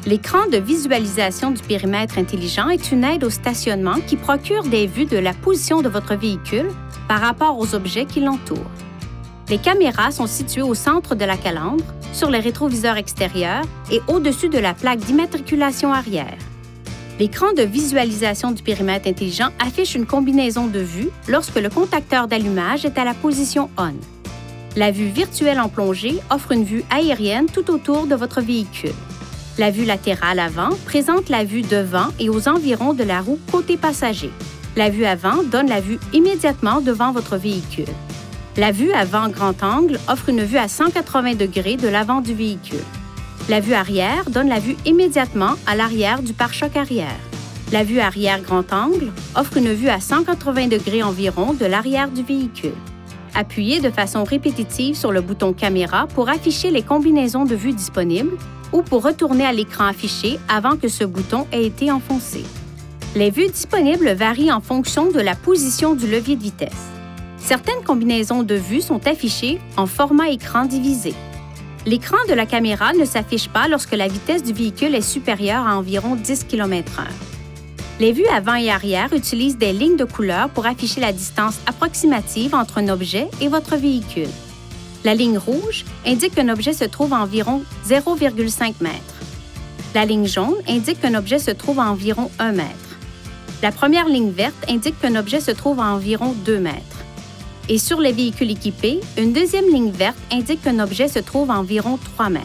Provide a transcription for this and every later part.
L'écran de visualisation du périmètre intelligent est une aide au stationnement qui procure des vues de la position de votre véhicule par rapport aux objets qui l'entourent. Les caméras sont situées au centre de la calandre, sur les rétroviseurs extérieurs et au-dessus de la plaque d'immatriculation arrière. L'écran de visualisation du périmètre intelligent affiche une combinaison de vues lorsque le contacteur d'allumage est à la position ON. La vue virtuelle en plongée offre une vue aérienne tout autour de votre véhicule. La vue latérale avant présente la vue devant et aux environs de la roue côté passager. La vue avant donne la vue immédiatement devant votre véhicule. La vue avant grand angle offre une vue à 180 degrés de l'avant du véhicule. La vue arrière donne la vue immédiatement à l'arrière du pare-choc arrière. La vue arrière grand angle offre une vue à 180 degrés environ de l'arrière du véhicule. Appuyez de façon répétitive sur le bouton Caméra pour afficher les combinaisons de vues disponibles ou pour retourner à l'écran affiché avant que ce bouton ait été enfoncé. Les vues disponibles varient en fonction de la position du levier de vitesse. Certaines combinaisons de vues sont affichées en format écran divisé. L'écran de la caméra ne s'affiche pas lorsque la vitesse du véhicule est supérieure à environ 10 km/h. Les vues avant et arrière utilisent des lignes de couleur pour afficher la distance approximative entre un objet et votre véhicule. La ligne rouge indique qu'un objet se trouve à environ 0,5 m. La ligne jaune indique qu'un objet se trouve à environ 1 m. La première ligne verte indique qu'un objet se trouve à environ 2 m. Et sur les véhicules équipés, une deuxième ligne verte indique qu'un objet se trouve à environ 3 m.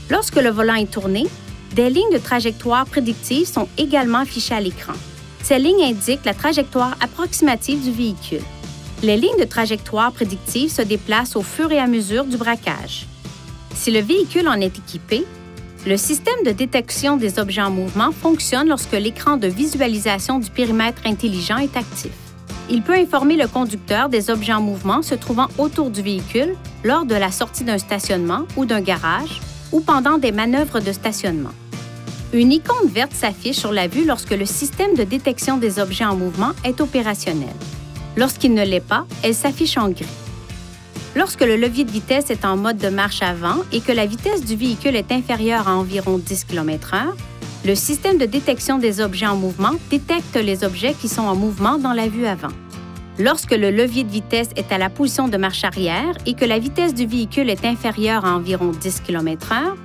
Lorsque le volant est tourné, des lignes de trajectoire prédictives sont également affichées à l'écran. Ces lignes indiquent la trajectoire approximative du véhicule. Les lignes de trajectoire prédictive se déplacent au fur et à mesure du braquage. Si le véhicule en est équipé, le système de détection des objets en mouvement fonctionne lorsque l'écran de visualisation du périmètre intelligent est actif. Il peut informer le conducteur des objets en mouvement se trouvant autour du véhicule lors de la sortie d'un stationnement ou d'un garage ou pendant des manœuvres de stationnement. Une icône verte s'affiche sur la vue lorsque le système de détection des objets en mouvement est opérationnel. Lorsqu'il ne l'est pas, elle s'affiche en gris. Lorsque le levier de vitesse est en mode de marche avant et que la vitesse du véhicule est inférieure à environ 10 km/h, le système de détection des objets en mouvement détecte les objets qui sont en mouvement dans la vue avant. Lorsque le levier de vitesse est à la position de marche arrière et que la vitesse du véhicule est inférieure à environ 10 km/h,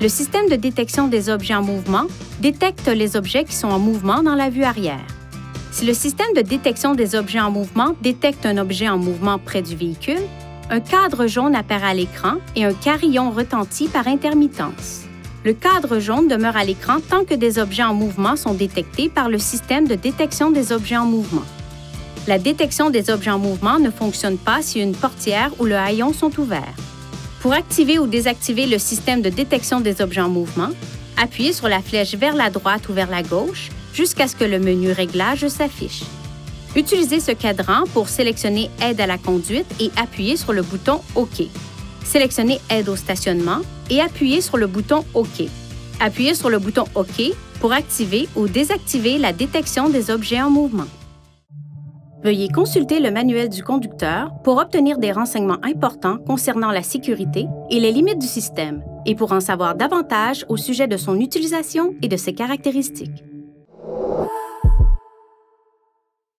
le système de détection des objets en mouvement détecte les objets qui sont en mouvement dans la vue arrière. Si le système de détection des objets en mouvement détecte un objet en mouvement près du véhicule, un cadre jaune apparaît à l'écran et un carillon retentit par intermittence. Le cadre jaune demeure à l'écran tant que des objets en mouvement sont détectés par le système de détection des objets en mouvement. La détection des objets en mouvement ne fonctionne pas si une portière ou le haillon sont ouverts. Pour activer ou désactiver le système de détection des objets en mouvement, appuyez sur la flèche vers la droite ou vers la gauche jusqu'à ce que le menu Réglages s'affiche. Utilisez ce cadran pour sélectionner Aide à la conduite et appuyez sur le bouton OK. Sélectionnez Aide au stationnement et appuyez sur le bouton OK. Appuyez sur le bouton OK pour activer ou désactiver la détection des objets en mouvement. Veuillez consulter le manuel du conducteur pour obtenir des renseignements importants concernant la sécurité et les limites du système et pour en savoir davantage au sujet de son utilisation et de ses caractéristiques.